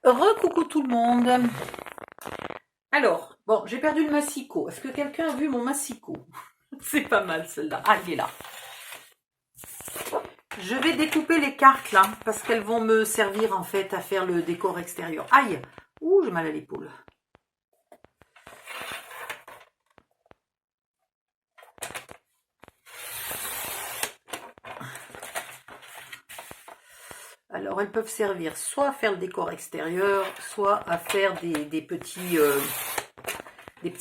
Recoucou tout le monde. Alors, bon, j'ai perdu le massicot. Est-ce que quelqu'un a vu mon massicot? C'est pas mal celle-là. Ah, il est là. Je vais découper les cartes là, parce qu'elles vont me servir en fait à faire le décor extérieur. Aïe! Ouh, j'ai mal à l'épaule. Alors, elles peuvent servir soit à faire le décor extérieur, soit à faire des petits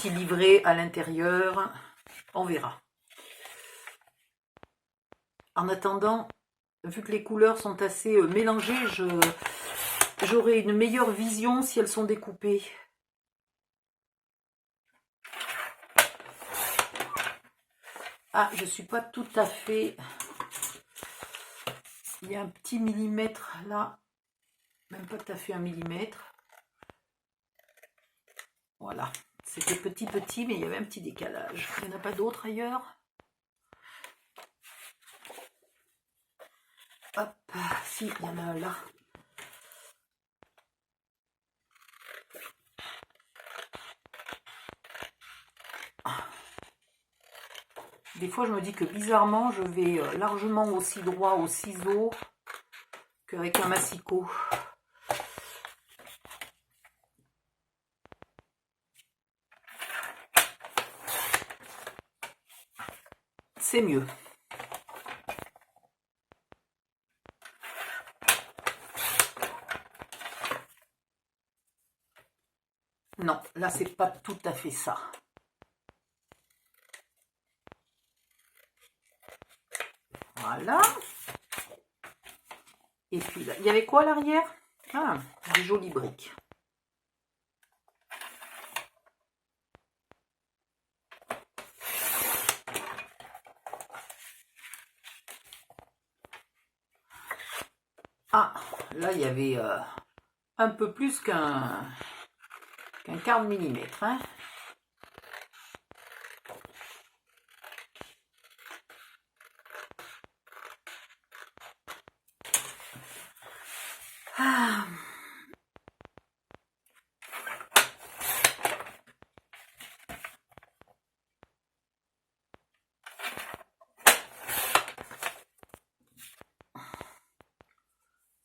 livrets à l'intérieur. On verra. En attendant, vu que les couleurs sont assez mélangées, j'aurai une meilleure vision si elles sont découpées. Ah, je ne suis pas tout à fait... Il y a un petit millimètre là, même pas tout à fait un millimètre. Voilà, c'était petit, mais il y avait un petit décalage. Il n'y en a pas d'autres ailleurs? Hop, si, il y en a un là. Des fois, je me dis que bizarrement, je vais largement aussi droit au ciseau qu'avec un massicot. C'est mieux. Non, là, c'est pas tout à fait ça. Voilà. Et puis là, il y avait quoi à l'arrière? Ah, des jolies briques. Ah, là, il y avait un peu plus qu'un quart de millimètre. Hein. Ah.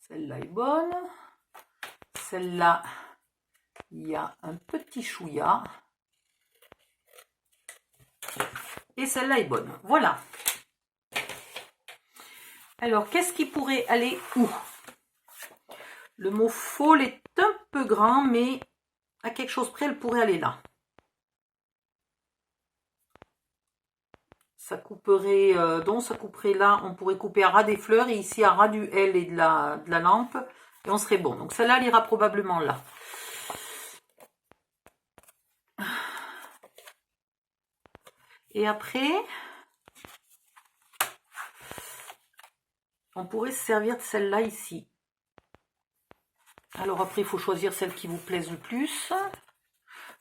Celle-là est bonne. Celle-là, il y a un petit chouïa. Et celle-là est bonne. Voilà. Alors, qu'est-ce qui pourrait aller où? Le mot fall est un peu grand, mais à quelque chose près, elle pourrait aller là. Ça couperait, donc ça couperait là, on pourrait couper à ras des fleurs, et ici à ras du L et de la lampe, et on serait bon. Donc celle-là, elle ira probablement là. Et après, on pourrait se servir de celle-là ici. Alors après, il faut choisir celle qui vous plaise le plus.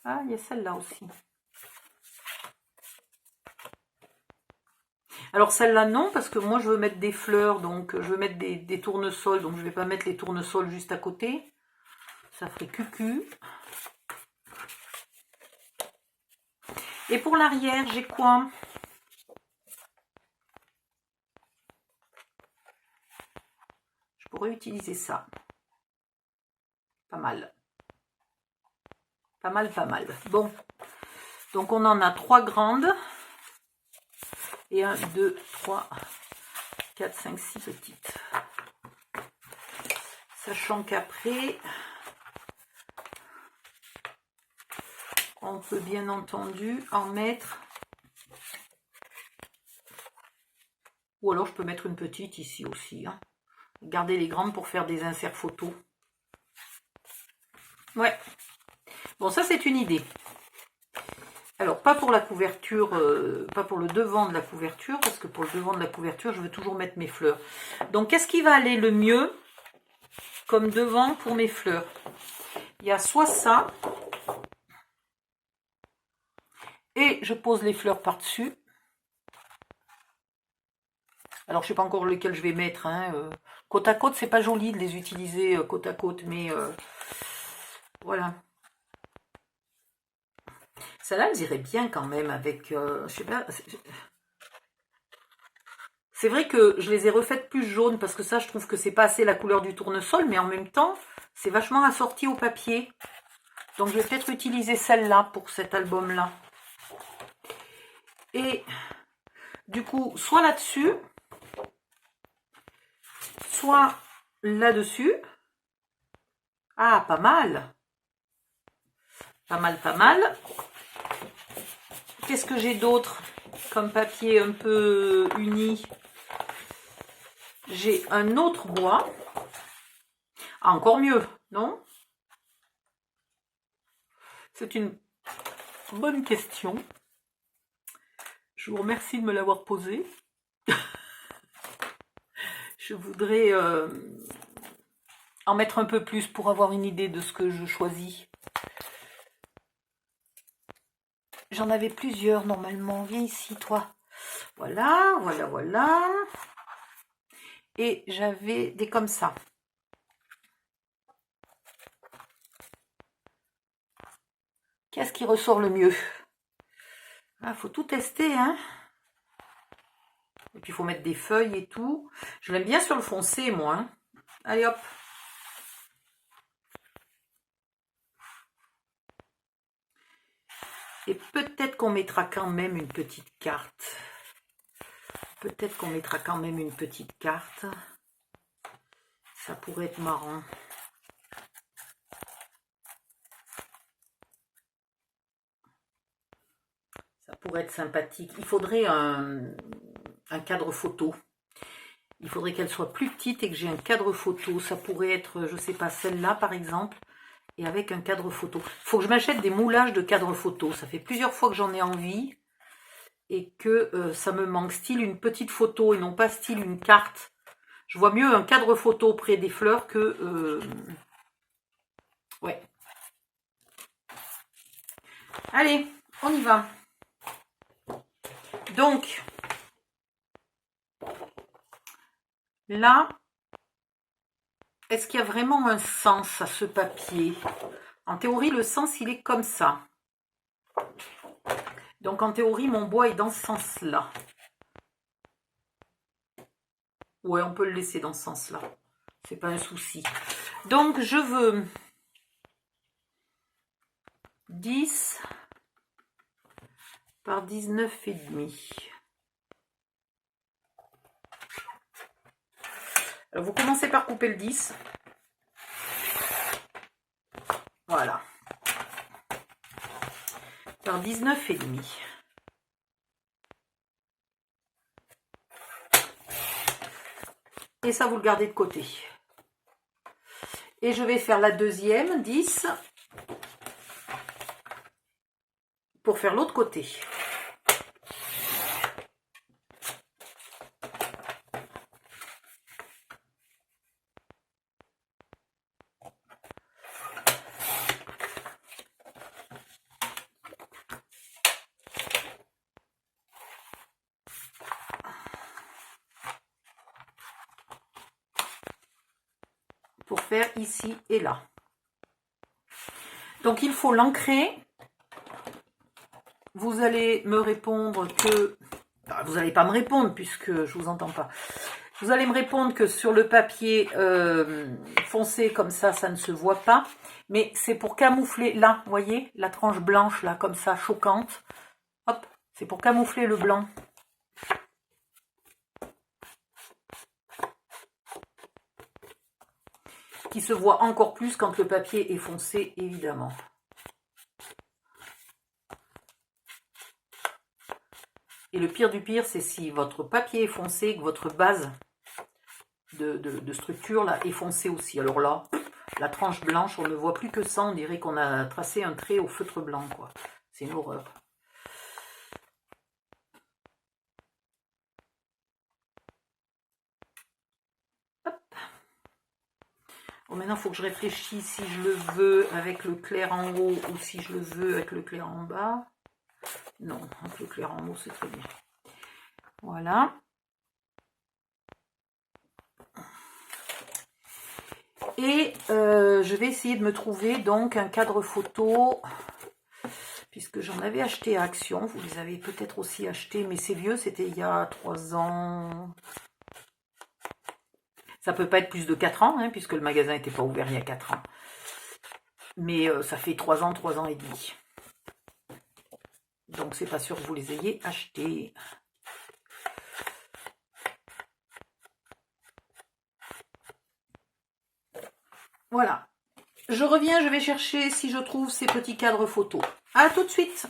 Ah, il y a celle-là aussi. Alors celle-là non, parce que moi je veux mettre des fleurs, donc je veux mettre des tournesols, donc je ne vais pas mettre les tournesols juste à côté. Ça ferait cucu. Et pour l'arrière, j'ai quoi? Je pourrais utiliser ça. Pas mal. Pas mal, pas mal. Bon, donc on en a 3 grandes. Et 1, 2, 3, 4, 5, 6 petites. Sachant qu'après, on peut bien entendu en mettre, ou alors je peux mettre une petite ici aussi. Hein. Garder les grandes pour faire des inserts photos. Ouais. Bon, ça c'est une idée. Alors, pas pour la couverture, pas pour le devant de la couverture, parce que pour le devant de la couverture, je veux toujours mettre mes fleurs. Donc, qu'est-ce qui va aller le mieux comme devant pour mes fleurs? Il y a soit ça, et je pose les fleurs par-dessus. Alors, je ne sais pas encore lesquelles je vais mettre. Hein. Côte à côte, c'est pas joli de les utiliser côte à côte, mais Voilà. Celle-là, elle irait bien quand même avec... je sais pas... C'est vrai que je les ai refaites plus jaunes parce que ça, je trouve que c'est pas assez la couleur du tournesol, mais en même temps, c'est vachement assorti au papier. Donc, je vais peut-être utiliser celle-là pour cet album-là. Et du coup, soit là-dessus, soit là-dessus. Ah, pas mal. Pas mal, pas mal. Qu'est-ce que j'ai d'autre comme papier un peu uni? J'ai un autre bois. Ah, encore mieux, non? C'est une bonne question. Je vous remercie de me l'avoir posée. Je voudrais en mettre un peu plus pour avoir une idée de ce que je choisis. J'en avais plusieurs normalement. Viens ici, toi. Voilà, voilà, voilà. Et j'avais des comme ça. Qu'est-ce qui ressort le mieux? Ah, faut tout tester, hein. Et puis, il faut mettre des feuilles et tout. Je l'aime bien sur le foncé, moi. Hein. Allez, hop. Et peut-être qu'on mettra quand même une petite carte. Peut-être qu'on mettra quand même une petite carte. Ça pourrait être marrant. Ça pourrait être sympathique. Il faudrait un cadre photo. Il faudrait qu'elle soit plus petite et que j'ai un cadre photo. Ça pourrait être, je sais pas, celle-là par exemple. Et avec un cadre photo. Il faut que je m'achète des moulages de cadre photo. Ça fait plusieurs fois que j'en ai envie. Et que ça me manque. Style une petite photo et non pas style une carte. Je vois mieux un cadre photo près des fleurs que... Ouais. Allez, on y va. Donc, là, est-ce qu'il y a vraiment un sens à ce papier? En théorie, le sens, il est comme ça. Donc, en théorie, mon bois est dans ce sens-là. Ouais, on peut le laisser dans ce sens-là. C'est pas un souci. Donc, je veux 10 par 19,5. Alors, vous commencez par couper le 10. Voilà. Par 19,5. Et ça, vous le gardez de côté. Et je vais faire la deuxième, 10, pour faire l'autre côté. Pour faire ici et là. Donc il faut l'ancrer. Vous allez me répondre que... Enfin, vous n'allez pas me répondre puisque je vous entends pas. Vous allez me répondre que sur le papier foncé comme ça ne se voit pas. Mais c'est pour camoufler, là, vous voyez, la tranche blanche, là, comme ça, choquante. Hop, c'est pour camoufler le blanc. Qui se voit encore plus quand le papier est foncé, évidemment. Et le pire du pire, c'est si votre papier est foncé, que votre base de structure là est foncée aussi. Alors là, la tranche blanche, on ne voit plus que ça. On dirait qu'on a tracé un trait au feutre blanc, quoi. C'est une horreur. Bon, maintenant, il faut que je réfléchisse si je le veux avec le clair en haut ou si je le veux avec le clair en bas. Non, avec le clair en haut, c'est très bien. Voilà. et je vais essayer de me trouver donc un cadre photo, puisque j'en avais acheté à Action. Vous les avez peut-être aussi achetés, mais c'est vieux, c'était il y a 3 ans. Ça peut pas être plus de 4 ans, hein, puisque le magasin n'était pas ouvert il y a 4 ans. Mais ça fait 3 ans et demi. Donc c'est pas sûr que vous les ayez achetés. Voilà. Je reviens, je vais chercher si je trouve ces petits cadres photos. À tout de suite.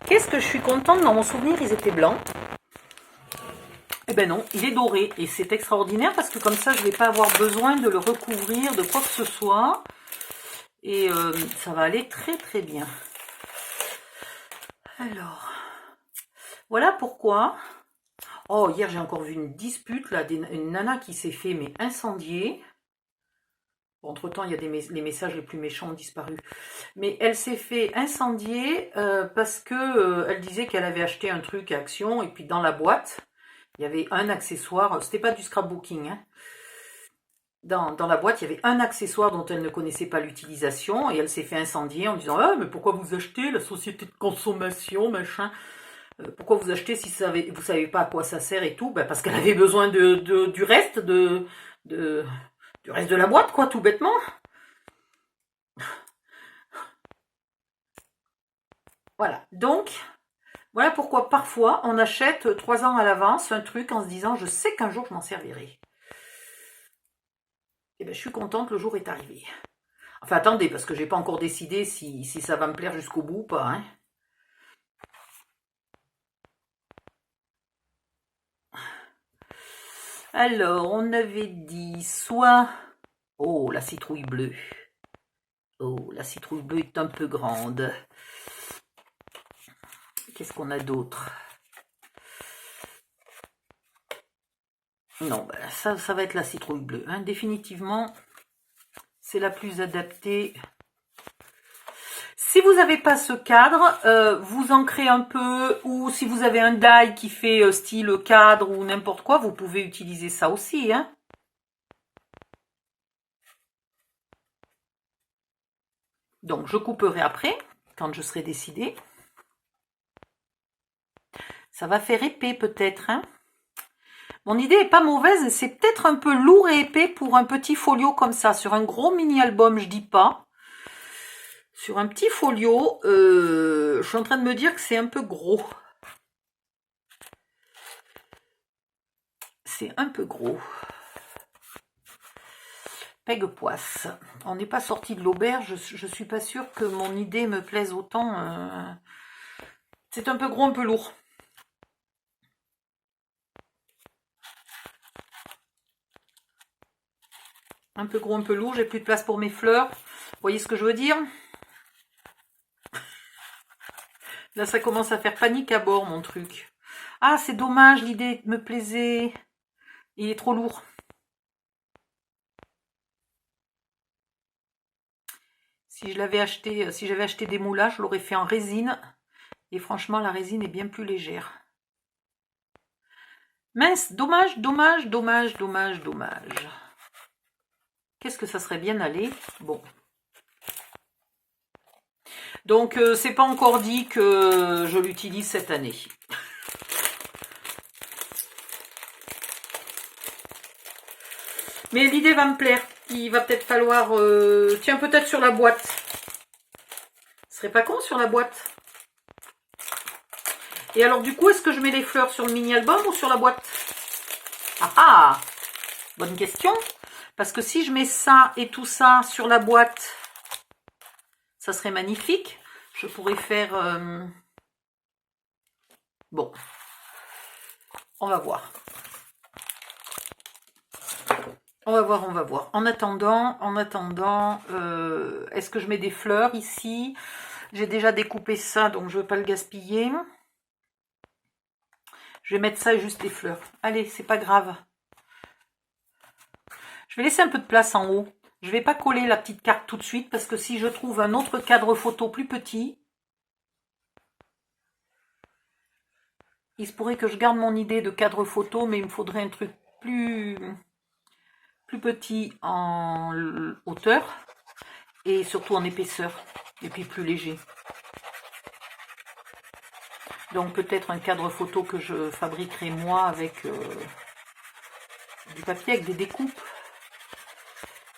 Qu'est-ce que je suis contente, dans mon souvenir, ils étaient blancs. Eh ben non, il est doré et c'est extraordinaire parce que comme ça, je ne vais pas avoir besoin de le recouvrir de quoi que ce soit. Et ça va aller très très bien. Alors, voilà pourquoi. Oh, hier j'ai encore vu une dispute, là, une nana qui s'est fait mais incendier. Entre temps, il y a les messages les plus méchants ont disparu. Mais elle s'est fait incendier parce que elle disait qu'elle avait acheté un truc à Action et puis dans la boîte, il y avait un accessoire. C'était pas du scrapbooking, hein. Dans la boîte, il y avait un accessoire dont elle ne connaissait pas l'utilisation et elle s'est fait incendier en disant « Ah, mais pourquoi vous achetez la société de consommation, machin ?» Pourquoi vous achetez si vous savez pas à quoi ça sert et tout? Ben parce qu'elle avait besoin du reste du reste de la boîte, quoi, tout bêtement. Voilà, donc, voilà pourquoi parfois on achète 3 ans à l'avance un truc en se disant je sais qu'un jour je m'en servirai. Et ben je suis contente, le jour est arrivé. Enfin attendez, parce que j'ai pas encore décidé si ça va me plaire jusqu'au bout ou pas, hein. Alors, on avait dit soit... Oh, la citrouille bleue. Oh, la citrouille bleue est un peu grande. Qu'est-ce qu'on a d'autre? Non, ben ça va être la citrouille bleue, hein. Définitivement, c'est la plus adaptée. Si vous n'avez pas ce cadre, vous ancrez un peu, ou si vous avez un die qui fait style cadre ou n'importe quoi, vous pouvez utiliser ça aussi, hein. Donc, je couperai après, quand je serai décidée. Ça va faire épais peut-être, hein. Mon idée est pas mauvaise, c'est peut-être un peu lourd et épais pour un petit folio comme ça. Sur un gros mini-album, je dis pas. Sur un petit folio, je suis en train de me dire que c'est un peu gros. C'est un peu gros. Peg-poisse. On n'est pas sorti de l'auberge, je suis pas sûre que mon idée me plaise autant. C'est un peu gros, un peu lourd. Un peu gros, un peu lourd, j'ai plus de place pour mes fleurs. Vous voyez ce que je veux dire? Là, ça commence à faire panique à bord, mon truc. Ah, c'est dommage, l'idée me plaisait. Il est trop lourd. Si j'avais acheté des moulages, je l'aurais fait en résine. Et franchement, la résine est bien plus légère. Mince, dommage, dommage, dommage, dommage, dommage. Qu'est-ce que ça serait bien allé? Bon. Donc, c'est pas encore dit que je l'utilise cette année. Mais l'idée va me plaire. Il va peut-être falloir... tiens, peut-être sur la boîte. Ce serait pas con sur la boîte. Et alors, du coup, est-ce que je mets les fleurs sur le mini-album ou sur la boîte? Ah ah! Bonne question. Parce que si je mets ça et tout ça sur la boîte, ça serait magnifique. Je pourrais faire... Bon. On va voir. On va voir, on va voir. En attendant, est-ce que je mets des fleurs ici? J'ai déjà découpé ça, donc je ne veux pas le gaspiller. Je vais mettre ça et juste les fleurs. Allez, c'est pas grave. Je vais laisser un peu de place en haut. Je ne vais pas coller la petite carte tout de suite, parce que si je trouve un autre cadre photo plus petit, il se pourrait que je garde mon idée de cadre photo, mais il me faudrait un truc plus plus petit en hauteur et surtout en épaisseur, et puis plus léger. Donc peut-être un cadre photo que je fabriquerai moi avec du papier, avec des découpes,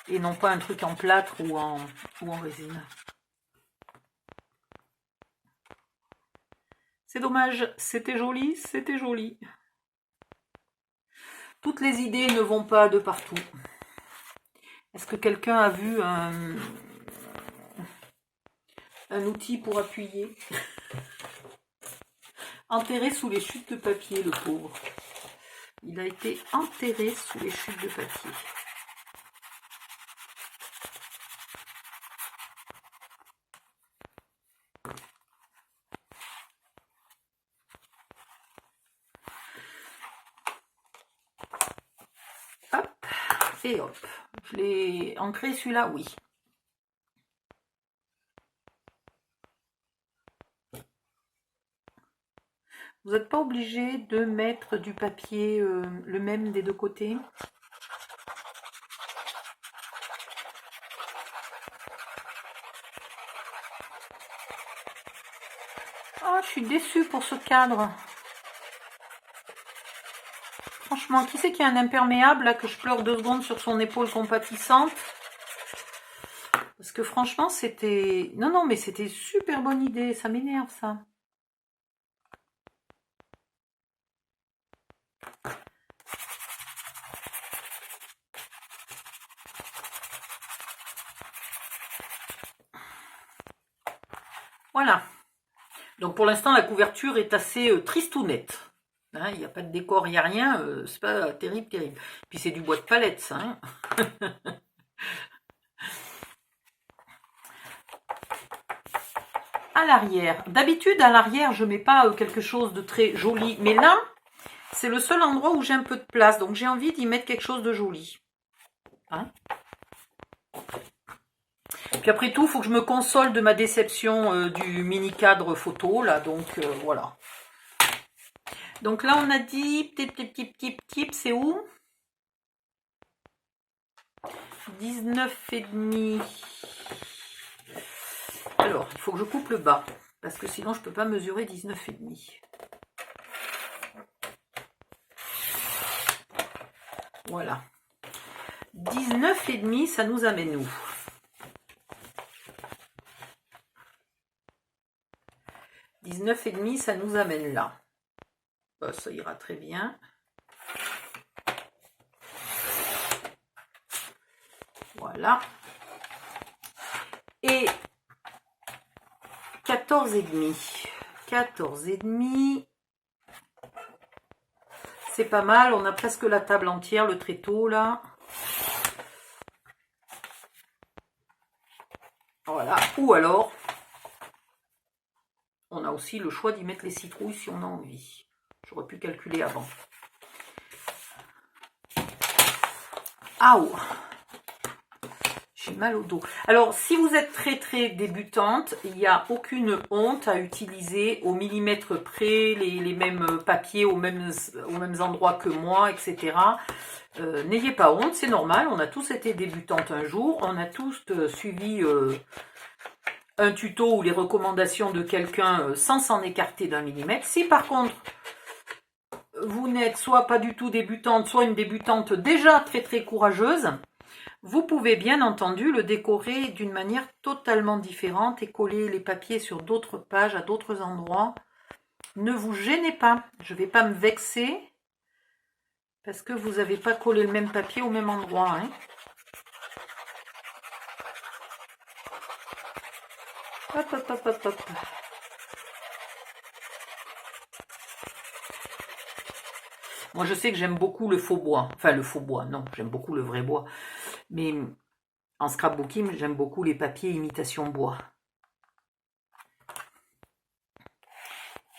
et non pas un truc en plâtre ou en résine. C'est dommage, c'était joli, c'était joli. Toutes les idées ne vont pas de partout. Est-ce que quelqu'un a vu un outil pour appuyer? Enterré sous les chutes de papier, le pauvre. Il a été enterré sous les chutes de papier. Hop, et hop. Je l'ai ancré celui-là, oui. Vous n'êtes pas obligé de mettre du papier le même des deux côtés. Oh, je suis déçue pour ce cadre. Franchement, qui c'est qui a un imperméable là, que je pleure 2 secondes sur son épaule compatissante? Parce que franchement, c'était... Non, non, mais c'était super bonne idée. Ça m'énerve, ça. Voilà. Donc pour l'instant, la couverture est assez tristounette. Hein, il n'y a pas de décor, il n'y a rien. C'est pas terrible, terrible. Puis c'est du bois de palette, ça. Hein. À l'arrière. D'habitude, à l'arrière, je ne mets pas quelque chose de très joli. Mais là, c'est le seul endroit où j'ai un peu de place. Donc j'ai envie d'y mettre quelque chose de joli. Hein? Puis après tout, il faut que je me console de ma déception du mini cadre photo. Là, donc voilà. Donc là, on a dit, c'est où? 19,5. Alors, il faut que je coupe le bas, parce que sinon je ne peux pas mesurer 19,5. Voilà. 19,5, ça nous amène où? 19,5, ça nous amène là. Bah, ça ira très bien. Voilà. Et 14,5. 14,5. C'est pas mal. On a presque la table entière, le tréteau là. Voilà. Ou alors, on a aussi le choix d'y mettre les citrouilles si on a envie. J'aurais pu calculer avant. Aouh! J'ai mal au dos. Alors, si vous êtes très débutante, il n'y a aucune honte à utiliser au millimètre près les mêmes papiers aux mêmes endroits que moi, etc. N'ayez pas honte, c'est normal. On a tous été débutantes un jour. On a tous suivi un tuto ou les recommandations de quelqu'un sans s'en écarter d'un millimètre. Si par contre, vous n'êtes soit pas du tout débutante, soit une débutante déjà très courageuse, vous pouvez bien entendu le décorer d'une manière totalement différente et coller les papiers sur d'autres pages, à d'autres endroits. Ne vous gênez pas, je ne vais pas me vexer parce que vous n'avez pas collé le même papier au même endroit. Hein. Hop, hop, hop, hop, hop. Moi, je sais que j'aime beaucoup le faux bois. Enfin, le faux bois, non, j'aime beaucoup le vrai bois. Mais en scrapbooking, j'aime beaucoup les papiers imitation bois.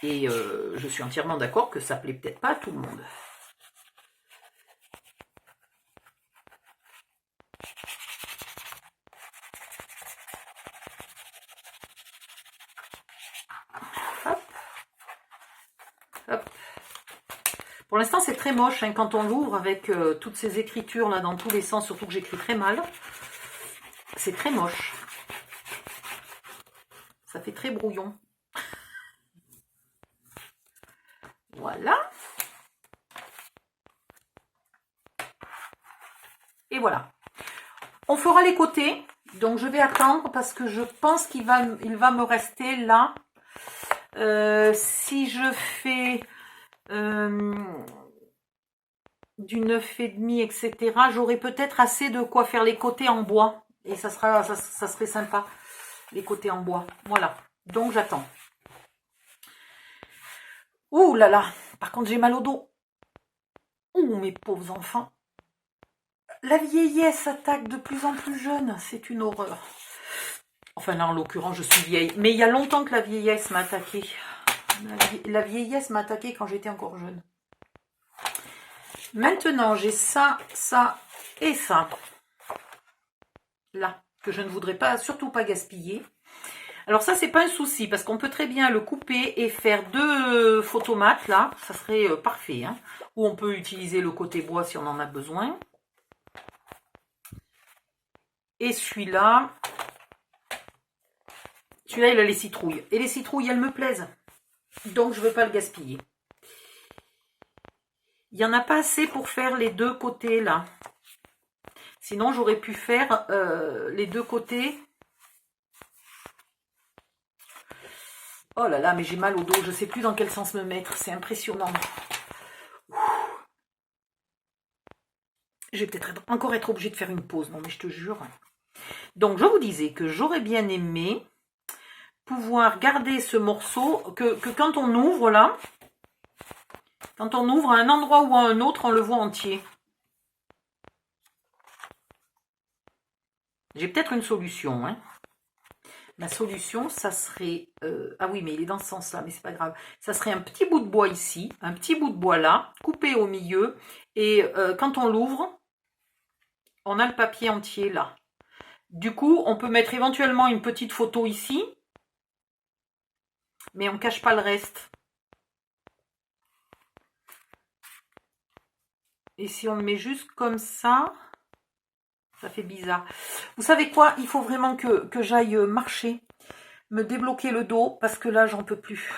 Et je suis entièrement d'accord que ça plaît peut-être pas à tout le monde. Hop. Hop. Pour l'instant, c'est très moche hein, quand on l'ouvre avec toutes ces écritures là dans tous les sens, surtout que j'écris très mal. C'est très moche. Ça fait très brouillon. Voilà. Et voilà. On fera les côtés. Donc, je vais attendre parce que je pense qu'il va me rester là. Si je fais du 9,5, etc., j'aurai peut-être assez de quoi faire les côtés en bois. Et ça serait sympa, les côtés en bois. Voilà. Donc, j'attends. Ouh là là. Par contre, j'ai mal au dos. Ouh, mes pauvres enfants. La vieillesse attaque de plus en plus jeune. C'est une horreur. Enfin, là, en l'occurrence, je suis vieille. Mais il y a longtemps que la vieillesse m'a attaqué. La vieillesse m'a attaqué quand j'étais encore jeune. Maintenant, j'ai ça, ça et ça. Là, que je ne voudrais pas, surtout pas gaspiller. Alors ça, c'est pas un souci, parce qu'on peut très bien le couper et faire 2 photomates, là. Ça serait parfait. Hein. Ou on peut utiliser le côté bois si on en a besoin. Et celui-là, il a les citrouilles. Et les citrouilles, elles me plaisent. Donc, je ne veux pas le gaspiller. Il n'y en a pas assez pour faire les 2 côtés, là. Sinon, j'aurais pu faire les 2 côtés. Oh là là, mais j'ai mal au dos. Je ne sais plus dans quel sens me mettre. C'est impressionnant. Je vais peut-être encore être obligée de faire une pause. Non, mais je te jure. Donc, je vous disais que j'aurais bien aimé pouvoir garder ce morceau, que quand on ouvre là, quand on ouvre à un endroit ou à un autre, on le voit entier. J'ai peut-être une solution. Hein. La solution, ça serait... ah oui, mais il est dans ce sens-là, mais c'est pas grave. Ça serait un petit bout de bois ici, un petit bout de bois là, coupé au milieu. Et quand on l'ouvre, on a le papier entier là. Du coup, on peut mettre éventuellement une petite photo ici. Mais on ne cache pas le reste. Et si on le met juste comme ça, ça fait bizarre. Vous savez quoi? Il faut vraiment que j'aille marcher, me débloquer le dos, parce que là, j'en peux plus.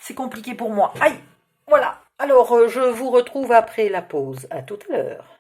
C'est compliqué pour moi. Aïe! Voilà. Alors, je vous retrouve après la pause. À tout à l'heure.